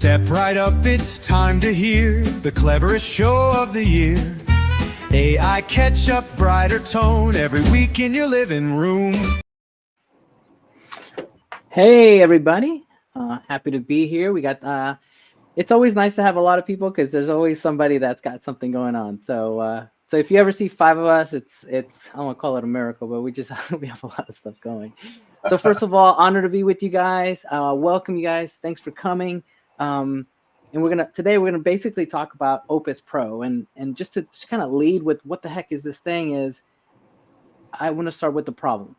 Step right up, it's time to hear the cleverest show of the year. AI catch up, brighter tone every week in your living room. Hey everybody, happy to be here. We got it's always nice to have a lot of people because there's always somebody that's got something going on. So if you ever see 5 of us, it's I don't want to call it a miracle, but we have a lot of stuff going. So first of all, honor to be with you guys. Welcome you guys. Thanks for coming. And today we're gonna basically talk about Opus Pro, and just to kind of lead with what the heck is this thing is, I want to start with the problem.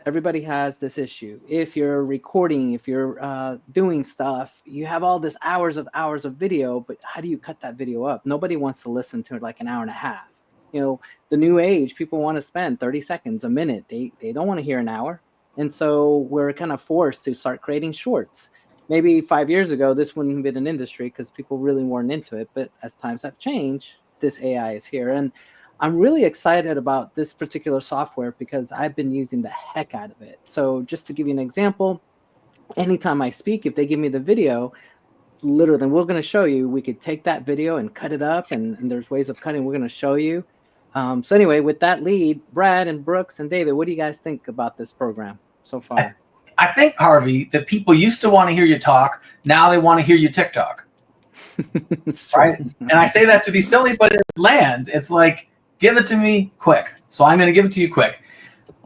Everybody has this issue. If you're recording, if you're doing stuff, you have all this hours of video, but how do you cut that video up? Nobody wants to listen to like an hour and a half. You know, the new age, people want to spend 30 seconds, a minute. They don't want to hear an hour. And so we're kind of forced to start creating shorts. Maybe 5 years ago, this wouldn't have been an industry because people really weren't into it. But as times have changed, this AI is here. And I'm really excited about this particular software because I've been using the heck out of it. So just to give you an example, anytime I speak, if they give me the video, literally, we're going to show you, we could take that video and cut it up, and there's ways of cutting we're going to show you. So anyway, with that lead, Brad and Brooks and David, what do you guys think about this program so far? I think, Harvey, that people used to want to hear you talk. Now they want to hear you TikTok. Right? And I say that to be silly, but it lands. It's like, give it to me quick. So I'm going to give it to you quick.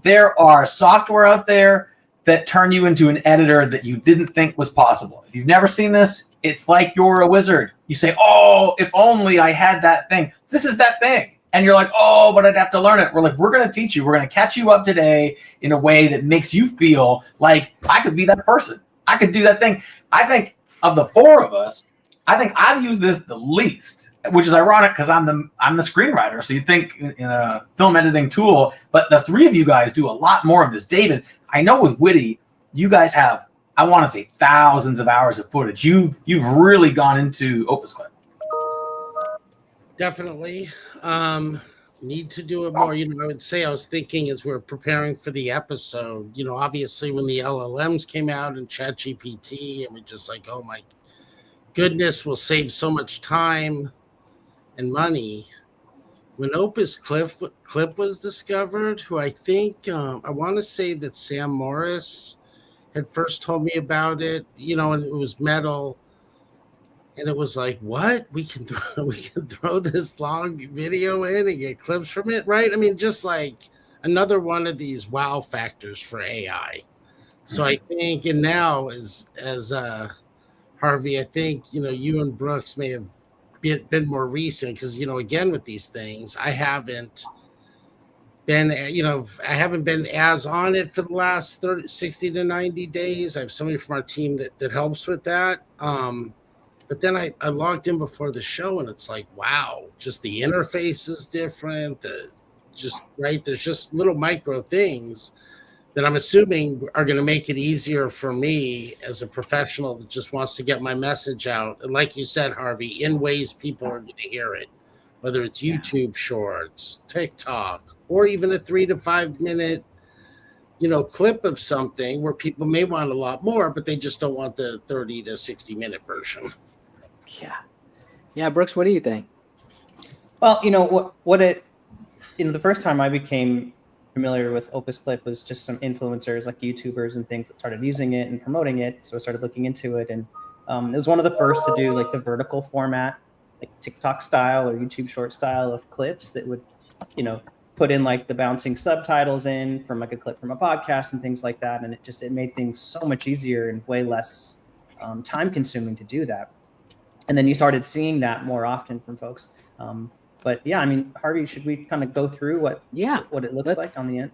There are software out there that turn you into an editor that you didn't think was possible. If you've never seen this, it's like you're a wizard. You say, oh, if only I had that thing. This is that thing. And you're like, oh, but I'd have to learn it. We're like, we're going to teach you. We're going to catch you up today in a way that makes you feel like I could be that person. I could do that thing. I think of the 4 of us, I think I've used this the least, which is ironic because I'm the screenwriter. So you think in a film editing tool, but the 3 of you guys do a lot more of this. David, I know with Witty, you guys have, I want to say, thousands of hours of footage. You've really gone into Opus Clip. Definitely. Need to do it more. You know, I would say I was thinking as we're preparing for the episode, you know, obviously when the LLMs came out and ChatGPT, and we're just like, oh my goodness, we'll save so much time and money. When Opus Clip was discovered, who I think, I want to say that Sam Morris had first told me about it, you know, and it was metal. And it was like, what? We can throw this long video in and get clips from it, right? I mean, just like another one of these wow factors for AI. So I think, and now as Harvey, I think, you know, you and Brooks may have been more recent because, you know, again, with these things, I haven't been as on it for the last 60 to 90 days. I have somebody from our team that helps with that. But then I logged in before the show, and it's like, wow, just the interface is different. There's just little micro things that I'm assuming are going to make it easier for me as a professional that just wants to get my message out. And like you said, Harvey, in ways people are going to hear it, whether it's YouTube Shorts, TikTok, or even a 3 to 5 minute, you know, clip of something where people may want a lot more, but they just don't want the 30 to 60 minute version. Yeah, Brooks, what do you think? Well, you know the first time I became familiar with Opus Clip was just some influencers like YouTubers and things that started using it and promoting it. So I started looking into it, and it was one of the first to do like the vertical format, like TikTok style or YouTube short style of clips that would, you know, put in like the bouncing subtitles in from like a clip from a podcast and things like that. And it made things so much easier and way less time consuming to do that. And then you started seeing that more often from folks. But yeah, I mean, Harvey, should we kind of go through what it looks like on the end?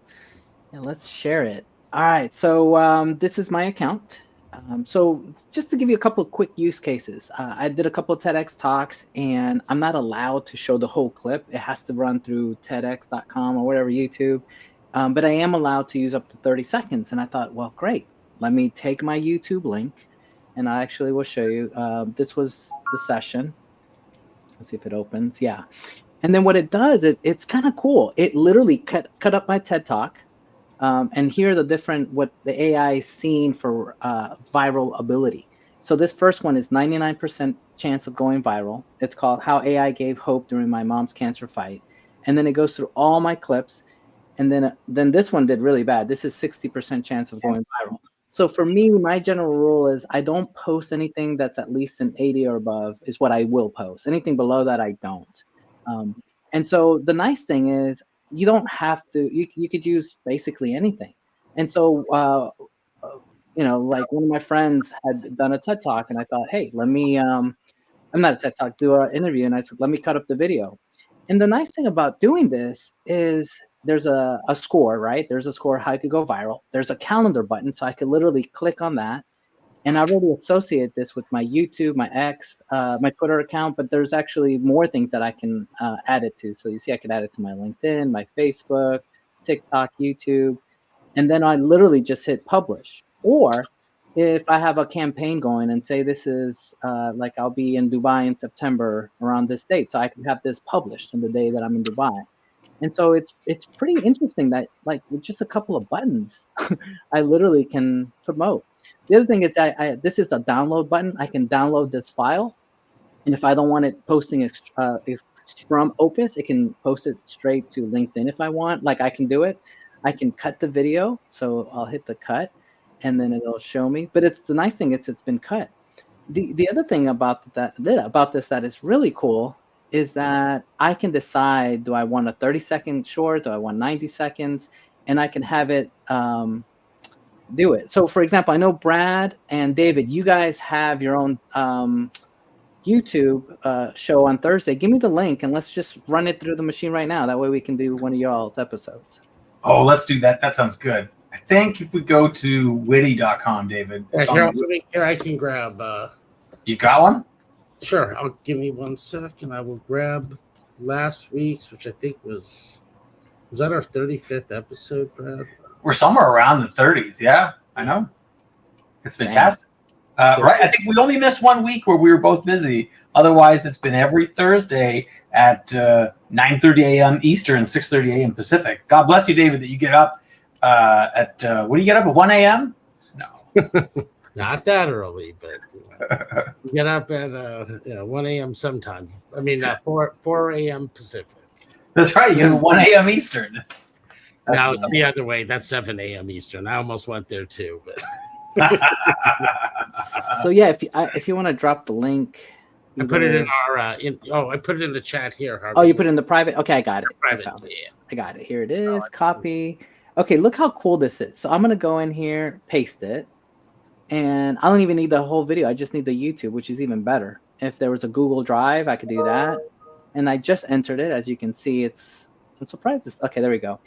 Yeah, let's share it. All right, so this is my account. So just to give you a couple of quick use cases, I did a couple of TEDx talks, and I'm not allowed to show the whole clip. It has to run through TEDx.com or whatever, YouTube. But I am allowed to use up to 30 seconds. And I thought, well, great. Let me take my YouTube link, and I actually will show you. This was the session. Let's see if it opens. Yeah. And then what it does, it's kind of cool. It literally cut up my TED Talk. And here are the different, what the AI is seeing for viral ability. So this first one is 99% chance of going viral. It's called How AI Gave Hope During My Mom's Cancer Fight. And then it goes through all my clips. And then this one did really bad. This is 60% chance of going viral. So for me, my general rule is I don't post anything that's at least an 80 or above is what I will post. Anything below that, I don't. And so the nice thing is you don't have to, you could use basically anything. And so, like one of my friends had done a TED Talk and I thought, hey, let me, I'm not a TED Talk, do an interview. And I said, let me cut up the video. And the nice thing about doing this is there's a score, right? There's a score how it could go viral. There's a calendar button, so I could literally click on that. And I already associate this with my YouTube, my X, my Twitter account, but there's actually more things that I can add it to. So you see, I could add it to my LinkedIn, my Facebook, TikTok, YouTube, and then I literally just hit publish. Or if I have a campaign going and say this is like I'll be in Dubai in September around this date, so I can have this published on the day that I'm in Dubai. And so it's pretty interesting that like with just a couple of buttons, I literally can promote. The other thing is this is a download button. I can download this file, and if I don't want it posting from Opus, it can post it straight to LinkedIn if I want. Like I can do it. I can cut the video, so I'll hit the cut, and then it'll show me. But it's the nice thing is it's been cut. The other thing about this that is really cool is that I can decide, do I want a 30-second short? Do I want 90 seconds? And I can have it do it. So for example, I know Brad and David, you guys have your own YouTube show on Thursday. Give me the link and let's just run it through the machine right now. That way we can do one of y'all's episodes. Oh, let's do that. That sounds good. I think if we go to witty.com, David. Here I can grab. You got one? Sure. Give me 1 second. I will grab last week's, which I think was that our 35th episode, Brad? We're somewhere around the 30s. Yeah, I know. It's fantastic. Right. I think we only missed 1 week where we were both busy. Otherwise, it's been every Thursday at 9:30 a.m. Eastern, 6:30 a.m. Pacific. God bless you, David, that you get up what do you get up at 1 a.m.? No. Not that early, but you get up at 1 a.m. sometime. I mean, 4 a.m. Pacific. That's right. You get 1 a.m. Eastern. Now it's the other way. That's 7 a.m. Eastern. I almost went there too. But. So yeah, if you want to drop the link, I put it in our. I put it in the chat here, Harvey. Oh, you put it in the private. Okay, I got it. Private. I got it. Here it is. Copy. Okay, look how cool this is. So I'm gonna go in here, paste it, and I don't even need the whole video. I just need the YouTube, which is even better. If there was a Google Drive, I could do that. And I just entered it. As you can see, I'm surprised. Okay, there we go.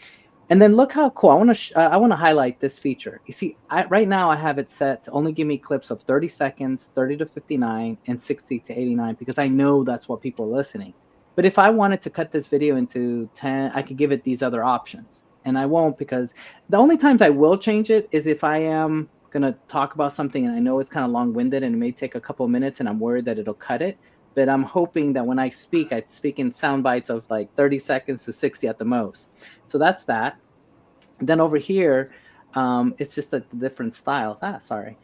And then look how cool. I want to highlight this feature. You see, right now I have it set to only give me clips of 30 seconds, 30 to 59, and 60 to 89, because I know that's what people are listening. But if I wanted to cut this video into 10, I could give it these other options. And I won't, because the only times I will change it is if I am going to talk about something and I know it's kind of long-winded and it may take a couple of minutes and I'm worried that it'll cut it. But I'm hoping that when I speak in sound bites of like 30 seconds to 60 at the most. So that's that. Then over here, it's just a different style. Sorry.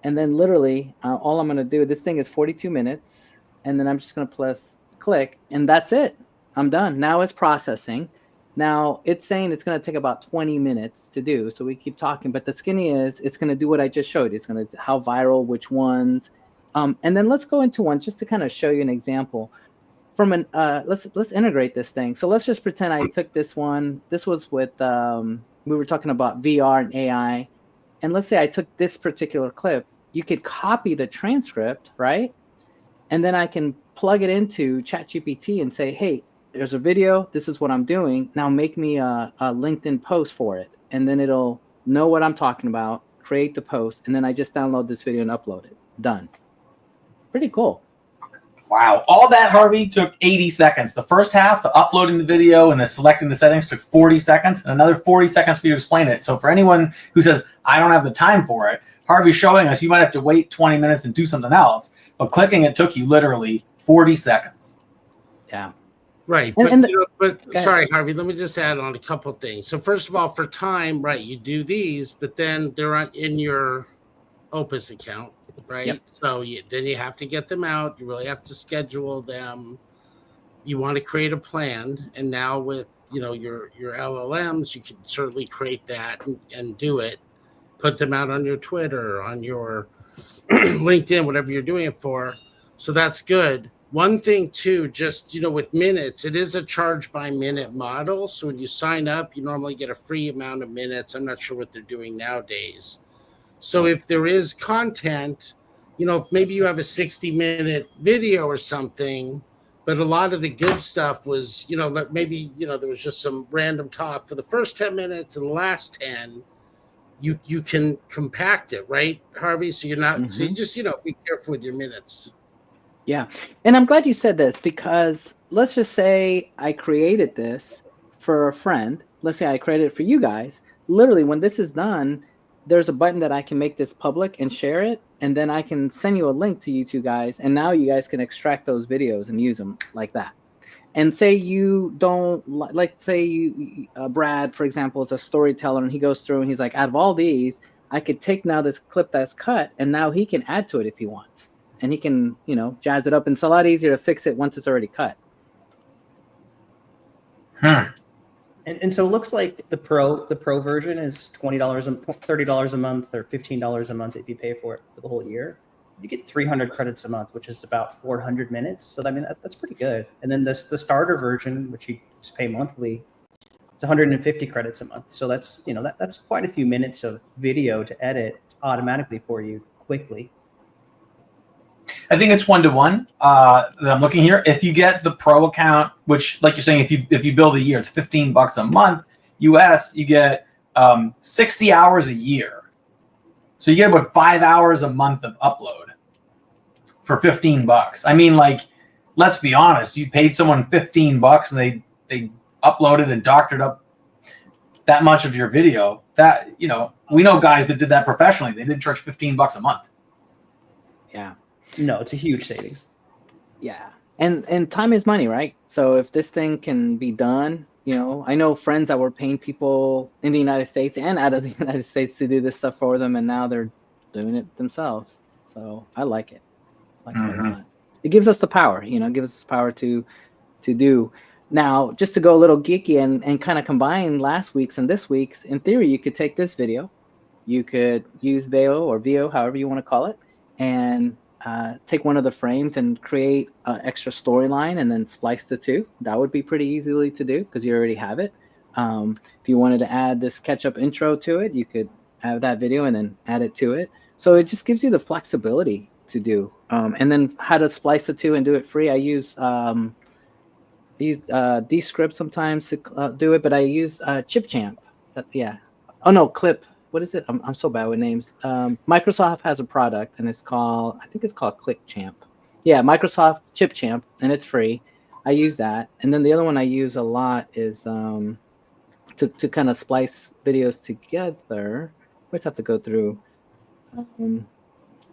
And then literally, all I'm going to do, this thing is 42 minutes. And then I'm just going to click, and that's it. I'm done. Now it's processing. Now it's saying it's going to take about 20 minutes to do. So we keep talking. But the skinny is, it's going to do what I just showed. It's going to how viral, which ones. And then let's go into one just to kind of show you an example. From an let's integrate this thing. So let's just pretend I took this one. This was with we were talking about VR and AI. And let's say I took this particular clip. You could copy the transcript, right? And then I can plug it into ChatGPT and say, hey, there's a video. This is what I'm doing. Now make me a LinkedIn post for it. And then it'll know what I'm talking about, create the post, and then I just download this video and upload it. Done. Pretty cool. Wow. All that, Harvey, took 80 seconds. The first half, the uploading the video and the selecting the settings, took 40 seconds, and another 40 seconds for you to explain it. So for anyone who says, I don't have the time for it, Harvey's showing us you might have to wait 20 minutes and do something else. But clicking it took you literally 40 seconds. Yeah. Right. But sorry, Harvey, let me just add on a couple things. So first of all, for time, right, you do these, but then they're in your Opus account, right? Yep. So then you have to get them out. You really have to schedule them. You want to create a plan, and now with your LLMs, you can certainly create that and do it. Put them out on your Twitter, on your LinkedIn, whatever you're doing it for. So that's good. One thing too, just with minutes, it is a charge by minute model. So when you sign up, you normally get a free amount of minutes. I'm not sure what they're doing nowadays. So if there is content, if maybe you have a 60-minute video or something, but a lot of the good stuff was, maybe, there was just some random talk for the first 10 minutes and the last 10, you can compact it, right, Harvey? So you're not, so you just, be careful with your minutes. Yeah. And I'm glad you said this, because let's just say I created this for a friend. Let's say I created it for you guys. Literally, when this is done, there's a button that I can make this public and share it. And then I can send you a link to you two guys. And now you guys can extract those videos and use them like that. And say you don't like, say you, Brad, for example, is a storyteller, and he goes through and he's like, out of all these, I could take now this clip that's cut, and now he can add to it if he wants. And he can, jazz it up. And it's a lot easier to fix it once it's already cut. And so it looks like the pro version is $20 and $30 a month, or $15 a month if you pay for it for the whole year. You get 300 credits a month, which is about 400 minutes. So I mean, that's pretty good. And then the starter version, which you just pay monthly, it's 150 credits a month. So that's that's quite a few minutes of video to edit automatically for you quickly. I think it's 1-to-1 that I'm looking here. If you get the pro account, which, like you're saying, if you bill a year, it's $15 a month. US, you get 60 hours a year. So you get about 5 hours a month of upload for $15. I mean, like, let's be honest. You paid someone $15 and they uploaded and doctored up that much of your video. That, we know guys that did that professionally. They didn't charge $15 a month. Yeah. No, it's a huge savings. Yeah. And time is money, right? So if this thing can be done, I know friends that were paying people in the United States and out of the United States to do this stuff for them, and now they're doing it themselves. So I like it. I like it a lot. It gives us the power, it gives us power to do. Now, just to go a little geeky and kind of combine last week's and this week's, in theory, you could take this video, you could use Veo or Veo, however you want to call it, and take one of the frames and create an extra storyline and then splice the two. That would be pretty easily to do because you already have it. If you wanted to add this catch-up intro to it, you could have that video and then add it to it. So it just gives you the flexibility to do. And then how to splice the two and do it free. I use Descript sometimes to do it, but I use ChipChamp. Oh no, Clip. What is it? I'm so bad with names. Microsoft has a product, and I think it's called ClickChamp. Yeah, Microsoft ChipChamp, and it's free. I use that. And then the other one I use a lot is to kind of splice videos together. We just have to go through.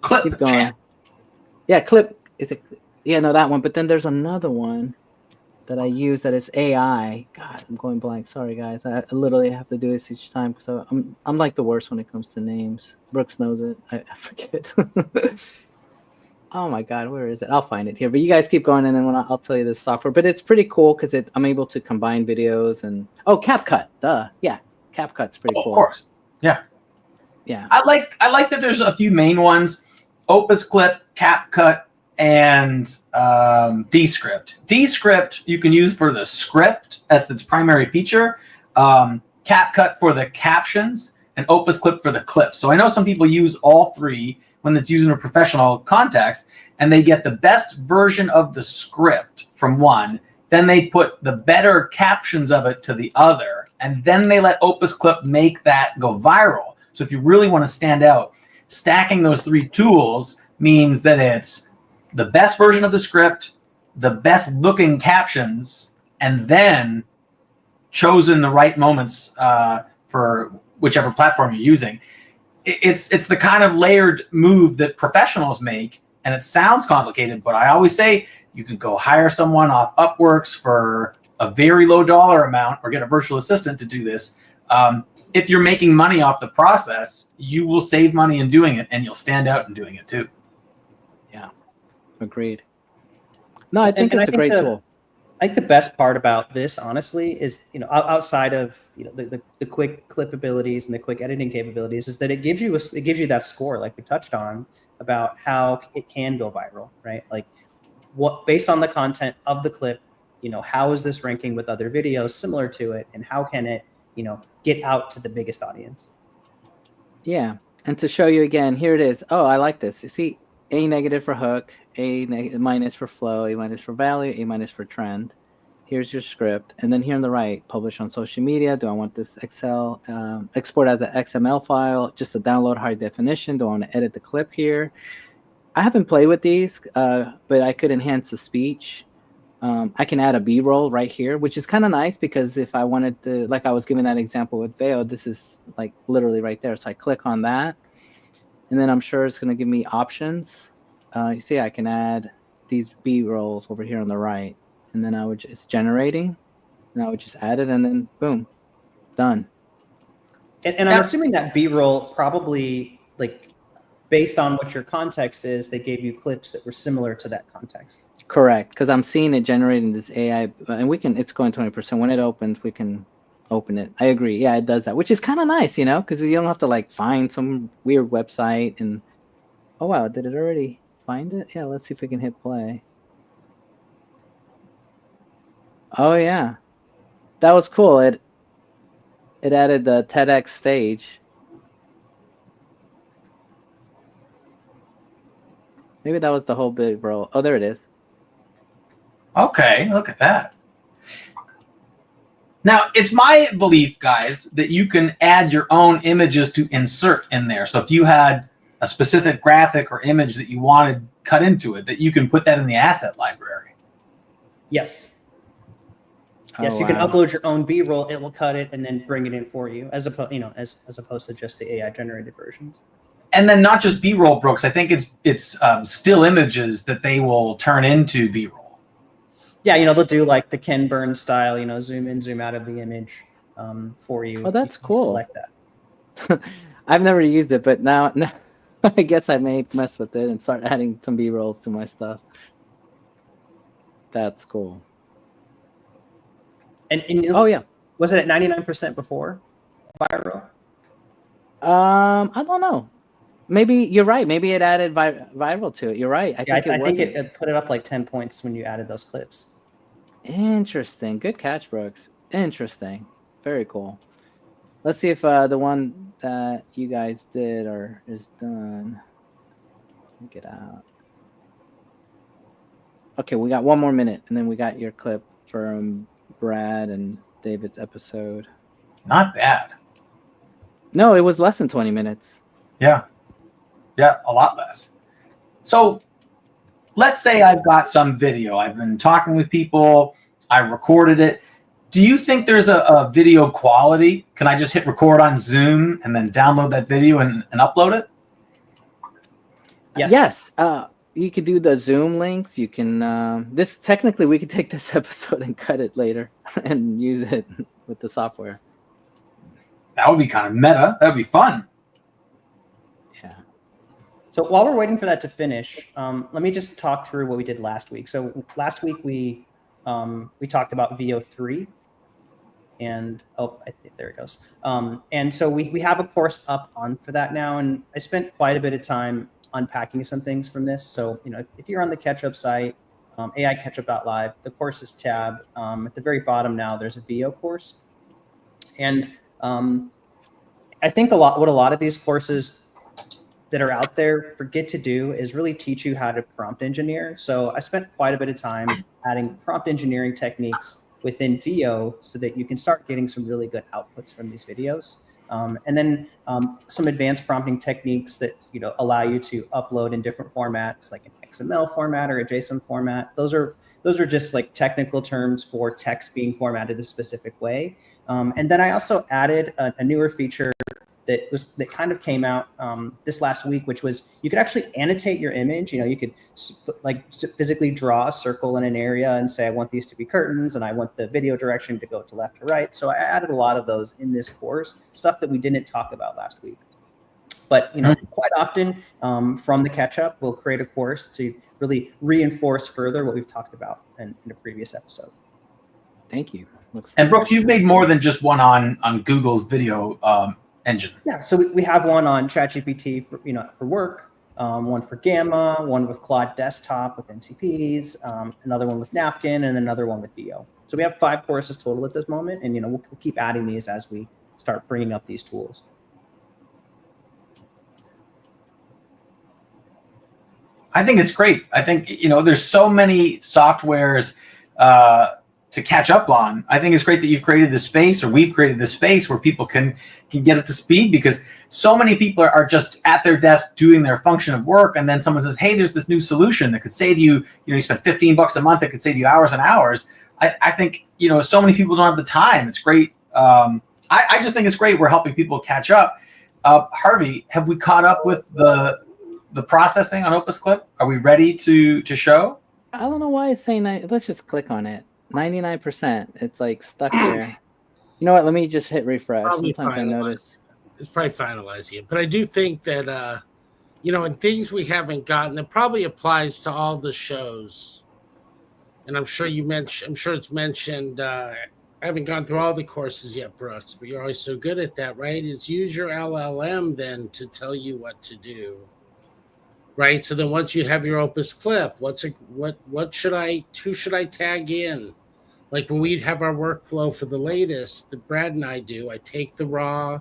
Clip. Keep going. Yeah, Clip. Is it? Yeah, no, that one. But then there's another one that I use that is AI. God, I'm going blank. Sorry, guys. I literally have to do this each time because I'm like the worst when it comes to names. Brooks knows it. I forget. Oh my God, where is it? I'll find it here. But you guys keep going, and then I'll tell you this software. But it's pretty cool because I'm able to combine videos and CapCut. Duh, yeah, CapCut's pretty cool. Of course, yeah. Yeah. I like that. There's a few main ones: Opus Clip, CapCut, and Descript. Descript you can use for the script. That's its primary feature. CapCut for the captions, and Opus Clip for the clips. So I know some people use all three when it's used in a professional context, and they get the best version of the script from one. Then they put the better captions of it to the other, and then they let Opus Clip make that go viral. So if you really want to stand out, stacking those three tools means that it's the best version of the script, the best looking captions, and then chosen the right moments for whichever platform you're using. It's the kind of layered move that professionals make, and it sounds complicated, but I always say you could go hire someone off Upworks for a very low dollar amount or get a virtual assistant to do this. If you're making money off the process, you will save money in doing it, and you'll stand out in doing it too. Yeah, agreed. No, I think And it's a great tool. I think the best part about this, honestly, is outside of the quick clip abilities and the quick editing capabilities, is that it gives you that score, like we touched on, about how it can go viral, right? Like what based on the content of the clip, how is this ranking with other videos similar to it, and how can it get out to the biggest audience? Yeah, and to show you again, here it is. Oh, I like this. You see, A negative for hook, minus for flow, A minus for value, A minus for trend. Here's your script, and then here on the right, publish on social media. Do I want this Excel export as an XML file, just to download high definition? Do I want to edit the clip here? I haven't played with these, but I could enhance the speech. I can add a B-roll right here, which is kind of nice because if I wanted to, like I was giving that example with Veo, this is like literally right there. So I click on that, and then I'm sure it's going to give me options. You see, I can add these B-rolls over here on the right, and then it's generating, and I would just add it, and then boom, done. And I'm assuming that B-roll probably, like, based on what your context is, they gave you clips that were similar to that context. Correct, because I'm seeing it generating this AI, and it's going 20%. When it opens, we can open it. I agree. Yeah, it does that, which is kind of nice, because you don't have to like find some weird website and, oh wow, did it already find it? Yeah, let's see if we can hit play. Oh yeah, that was cool. It added the TEDx stage. Maybe that was the whole big bro. Oh, there it is. Okay, look at that. Now, it's my belief, guys, that you can add your own images to insert in there. So if you had a specific graphic or image that you wanted cut into it, that you can put that in the asset library. Yes. Oh, Yes, you can wow. upload your own B-roll. It will cut it and then bring it in for you, as opposed to just the AI generated versions. And then not just B-roll, Brooks. I think it's still images that they will turn into B-roll. Yeah, they'll do like the Ken Burns style, zoom in, zoom out of the image for you. Oh, that's you can cool. Select that. I've never used it, but now I guess I may mess with it and start adding some B-rolls to my stuff. That's cool. And oh yeah, was it at 99% before viral? I don't know. Maybe you're right. Maybe it added viral to it. You're right. I think it put it up like 10 points when you added those clips. Interesting. Good catch, Brooks. Interesting. Very cool. Let's see if the one that you guys did is done. Get out. Okay, we got one more minute, and then we got your clip from Brad and David's episode. Not bad. No, it was less than 20 minutes. Yeah, a lot less. So let's say I've got some video. I've been talking with people. I recorded it. Do you think there's a video quality? Can I just hit record on Zoom and then download that video and upload it? Yes. You could do the Zoom links. You can technically we could take this episode and cut it later and use it with the software. That would be kind of meta. That would be fun. Yeah. So while we're waiting for that to finish, let me just talk through what we did last week. So last week we talked about VO3, and I think there it goes. And so we have a course up on for that now, and I spent quite a bit of time unpacking some things from this. So if you're on the Catch-Up site, AICatchup.live, the courses tab, at the very bottom now there's a VO course, and I think what a lot of these courses that are out there forget to do is really teach you how to prompt engineer. So I spent quite a bit of time adding prompt engineering techniques within VO so that you can start getting some really good outputs from these videos. And then some advanced prompting techniques that allow you to upload in different formats, like an XML format or a JSON format. Those are just like technical terms for text being formatted a specific way. And then I also added a newer feature that kind of came out this last week, which was you could actually annotate your image. You know, you could physically draw a circle in an area and say, I want these to be curtains, and I want the video direction to go to left or right. So I added a lot of those in this course, stuff that we didn't talk about last week. But you know, quite often from the catch-up, we'll create a course to really reinforce further what we've talked about in a previous episode. Thank you. And Brooks, you've made more than just one on Google's video engine. Yeah, so we have one on ChatGPT for work, one for Gamma, one with Claude Desktop with MCPs, another one with Napkin, and another one with VO. So we have 5 courses total at this moment, and we'll keep adding these as we start bringing up these tools. I think it's great. I think there's so many softwares to catch up on. I think it's great that you've created this space, or we've created this space where people can get up to speed, because so many people are just at their desk doing their function of work, and then someone says, hey, there's this new solution that could save you, you spend $15 a month, it could save you hours and hours. I think, so many people don't have the time. It's great. I just think it's great we're helping people catch up. Harvey, have we caught up with the processing on Opus Clip? Are we ready to show? I don't know why it's saying that. Let's just click on it. 99%. It's like stuck there. You know what? Let me just hit refresh. Probably Sometimes I notice. It's probably finalizing it. But I do think that, in things we haven't gotten, it probably applies to all the shows. And I'm sure it's mentioned. I haven't gone through all the courses yet, Brooks, but you're always so good at that, right? Is use your LLM then to tell you what to do. Right. So then once you have your Opus Clip, who should I tag in? Like when we have our workflow for the latest that Brad and I do, I take the raw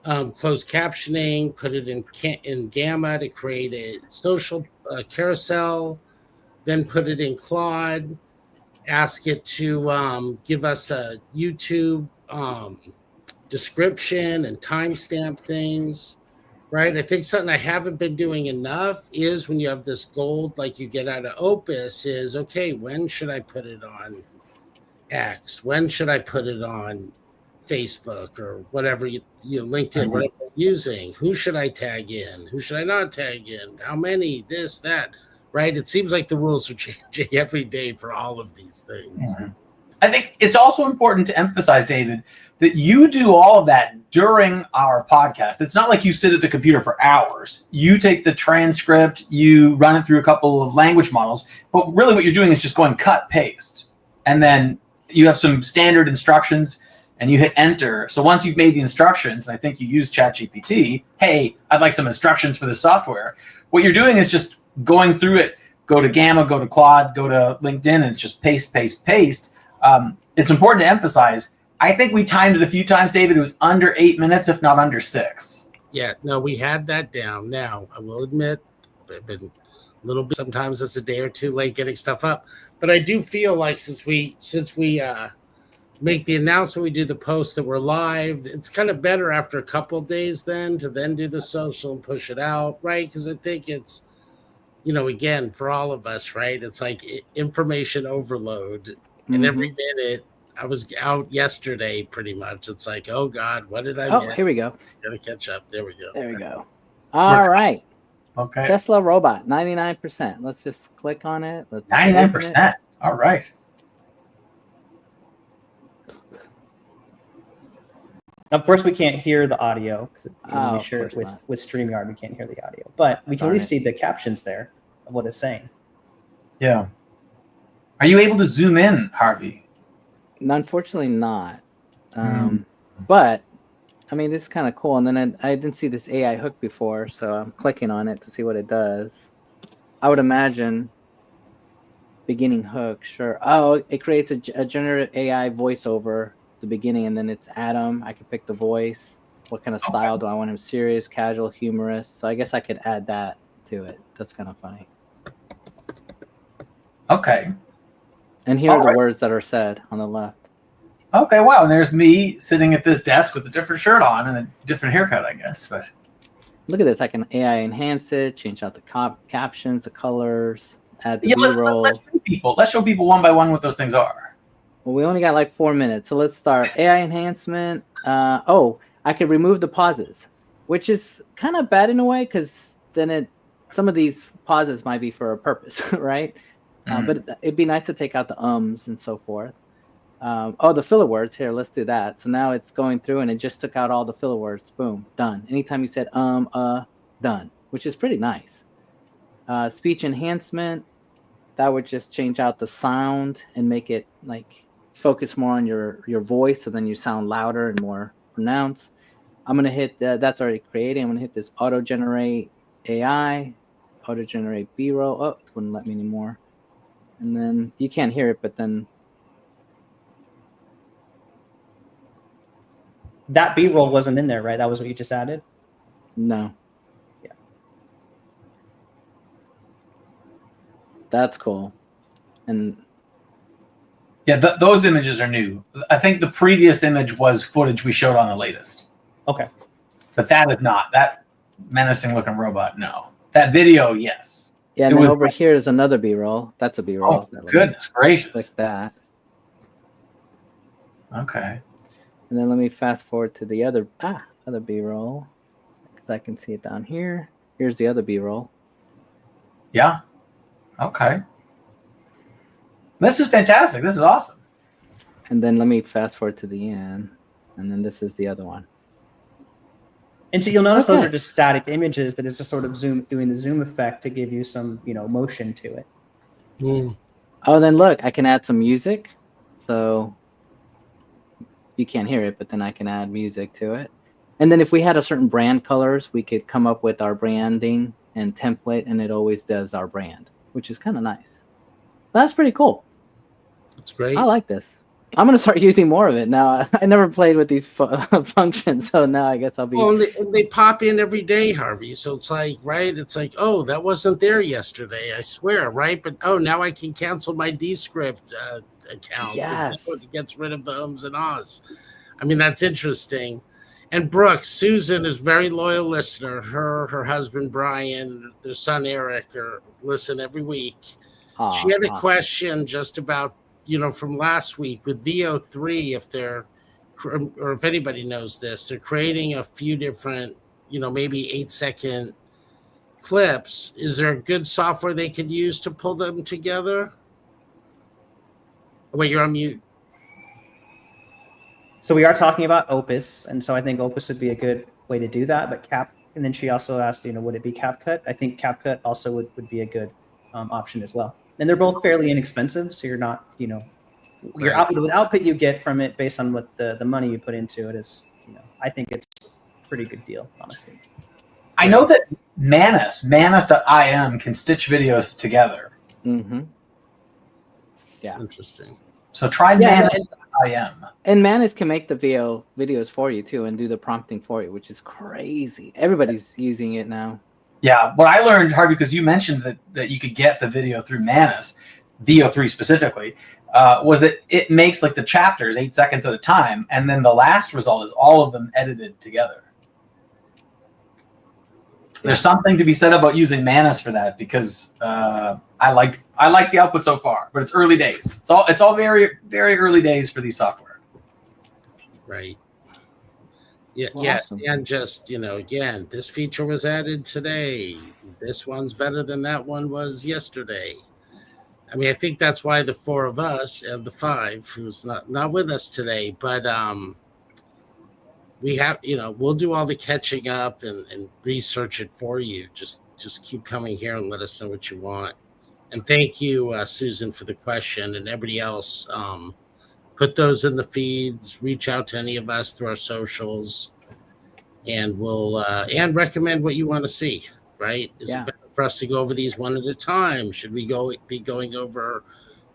closed captioning, put it in Gamma to create a social carousel, then put it in Claude, ask it to give us a YouTube description and timestamp things. Right. I think something I haven't been doing enough is when you have this gold, like you get out of Opus, is okay, when should I put it on X? When should I put it on Facebook or whatever LinkedIn, whatever you're using? Who should I tag in? Who should I not tag in? How many? This, that. Right. It seems like the rules are changing every day for all of these things. Mm-hmm. I think it's also important to emphasize, David, that you do all of that during our podcast. It's not like you sit at the computer for hours. You take the transcript, you run it through a couple of language models, but really what you're doing is just going cut, paste. And then you have some standard instructions and you hit enter. So once you've made the instructions, and I think you use ChatGPT, hey, I'd like some instructions for this software. What you're doing is just going through it, go to Gamma, go to Claude, go to LinkedIn, and it's just paste, paste, paste. It's important to emphasize, I think we timed it a few times, David. It was under 8 minutes, if not under 6. Yeah, no, we had that down. Now, I will admit, I've been a little bit, sometimes it's a day or two late getting stuff up. But I do feel like since we make the announcement, we do the post that we're live, it's kind of better after a couple of days then to then do the social and push it out, right? Because I think it's, again, for all of us, right? It's like information overload. And every minute, I was out yesterday pretty much. It's like, oh God, what did I miss? Here we go. Gotta catch up. There we go. There we go. All right. Okay. Tesla robot, 99%. Let's just click on it. 99%. All right. Of course, we can't hear the audio because Oh, sure of course with StreamYard we can't hear the audio, but we can at least see the captions there of what it's saying. Yeah. Are you able to zoom in, Harvey? Unfortunately not. But I mean, this is kind of cool. And then I didn't see this AI hook before, so I'm clicking on it to see what it does. I would imagine beginning hook, sure. Oh, it creates a generative AI voiceover at the beginning, and then it's Adam. I can pick the voice. What kind of style do I want him? Serious, casual, humorous? So I guess I could add that to it. That's kind of funny. Okay. And here are the words that are said on the left. Okay, wow. And there's me sitting at this desk with a different shirt on and a different haircut, I guess. But look at this. I can AI enhance it, change out the captions, the colors, add the B-roll. Let's show people one by one what those things are. Well, we only got like 4 minutes. So let's start. AI enhancement. I I could remove the pauses, which is kind of bad in a way because then some of these pauses might be for a purpose, right? But it'd be nice to take out the ums and so forth. The filler words here. Let's do that. So now it's going through and it just took out all the filler words. Boom, done. Anytime you said done, which is pretty nice. Speech enhancement, that would just change out the sound and make it like focus more on your voice, so then you sound louder and more pronounced. I'm gonna hit that's already created. I'm gonna hit this auto generate AI, auto generate B-roll. Oh, it wouldn't let me anymore. And then you can't hear it, but then That B-roll wasn't in there, right? That was what you just added? no. Yeah. That's cool. And Yeah, those images are new. I think the previous image was footage we showed on the latest. Okay. But that is not. That menacing looking robot, no. That video, yes. yeah, and then over here is another B-roll. That's a B-roll. Oh, goodness gracious. Click that. Okay. And then let me fast forward to the other B-roll, because I can see it down here. Here's the other B-roll. Yeah. Okay. This is fantastic. This is awesome. And then let me fast forward to the end. And then this is the other one. And so you'll notice those Okay. are just static images that is just sort of doing the zoom effect to give you some, motion to it. Oh, then look, I can add some music. So you can't hear it, but then I can add music to it. And then if we had a certain brand colors, we could come up with our branding and template, and it always does our brand, which is kind of nice. That's pretty cool. That's great. I like this. I'm going to start using more of it now. I never played with these functions, so now I guess I'll be... Well, and they pop in every day, Harvey. So it's like, right? It's like, oh, that wasn't there yesterday, I swear, right? But, oh, now I can cancel my Descript account. Yes. It gets rid of the ums and ahs. I mean, that's interesting. And Brooks, Susan is a very loyal listener. Her husband, Brian, their son, Eric, listen every week. She had a question just about, from last week with VO3, if anybody knows this, they're creating a few different, maybe 8-second clips. Is there a good software they could use to pull them together? Wait, you're on mute. So we are talking about Opus, and so I think Opus would be a good way to do that. But and then she also asked, would it be CapCut? I think CapCut also would be a good option as well. And they're both fairly inexpensive, so you're not, the output you get from it based on what the money you put into it is, I think it's a pretty good deal, honestly. I know that Manus.im can stitch videos together. Mm-hmm. Yeah. Interesting. So try Manus.im. And Manus can make the videos for you too and do the prompting for you, which is crazy. Everybody's using it now. Yeah, what I learned, Harvey, because you mentioned that you could get the video through Manus, VO3 specifically, was that it makes like the chapters 8 seconds at a time, and then the last result is all of them edited together. There's something to be said about using Manus for that, because I like the output so far, but it's early days. It's all very, very early days for these software. Right. Yeah. Well, yes. awesome. And just, again, this feature was added today. This one's better than that one was yesterday. I mean, I think that's why the four of us and the five who's not with us today, but we have, we'll do all the catching up and research it for you. Just keep coming here and let us know what you want. And thank you, Susan, for the question, and everybody else. Put those in the feeds, reach out to any of us through our socials, and we'll and recommend what you want to see, right? Is it better for us to go over these one at a time? Should we be going over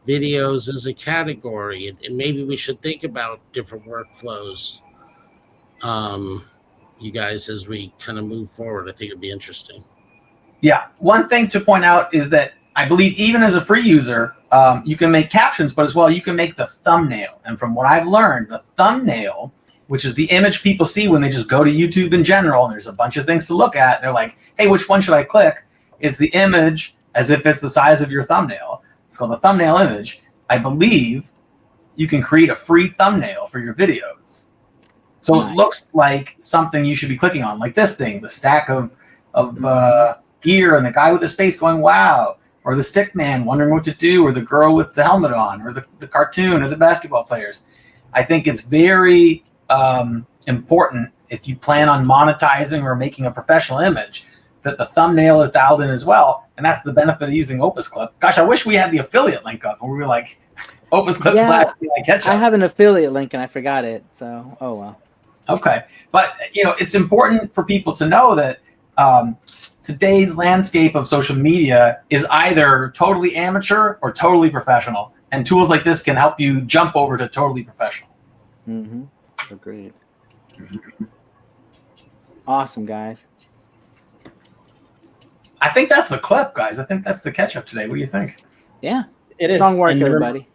videos as a category? And maybe we should think about different workflows, you guys, as we kind of move forward. I think it'd be interesting. Yeah. One thing to point out is that I believe even as a free user, you can make captions, but as well, you can make the thumbnail. And from what I've learned, the thumbnail, which is the image people see when they just go to YouTube in general, and there's a bunch of things to look at, and they're like, hey, which one should I click? It's the image as if it's the size of your thumbnail. It's called the thumbnail image. I believe you can create a free thumbnail for your videos. So Nice. it looks like something you should be clicking on, like this thing, the stack of gear, and the guy with his face going, wow, or the stick man wondering what to do, or the girl with the helmet on, or the cartoon, or the basketball players. I think it's very important if you plan on monetizing or making a professional image that the thumbnail is dialed in as well. And that's the benefit of using Opus Clip. Gosh, I wish we had the affiliate link up and we were like, Opus Clip Yeah, / Ketchup. I have an affiliate link and I forgot it. So, oh well. Okay. But, it's important for people to know that today's landscape of social media is either totally amateur or totally professional. And tools like this can help you jump over to totally professional. Mm-hmm. Agreed. Awesome, guys. I think that's the clip, guys. I think that's the catch-up today. What do you think? Yeah. It is. Strong work, And everybody.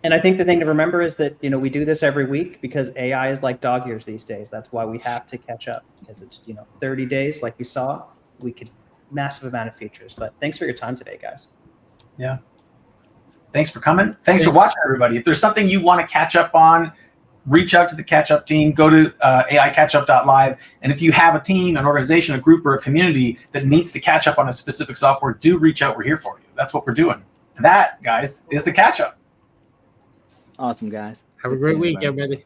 And I think the thing to remember is that, we do this every week because AI is like dog ears these days. That's why we have to catch up, because it's, 30 days, like we saw, we could massive amount of features. But thanks for your time today, guys. Yeah. Thanks for coming. Thanks for watching, everybody. If there's something you want to catch up on, reach out to the catch-up team. Go to AICatchup.live. And if you have a team, an organization, a group, or a community that needs to catch up on a specific software, do reach out. We're here for you. That's what we're doing. And that, guys, is the catch-up. Awesome, guys. Have a great week, everybody.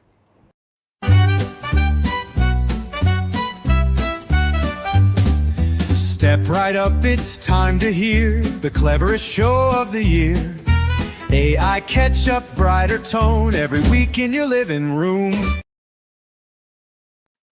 Step right up, it's time to hear the cleverest show of the year. AI Catch Up, brighter tone every week in your living room.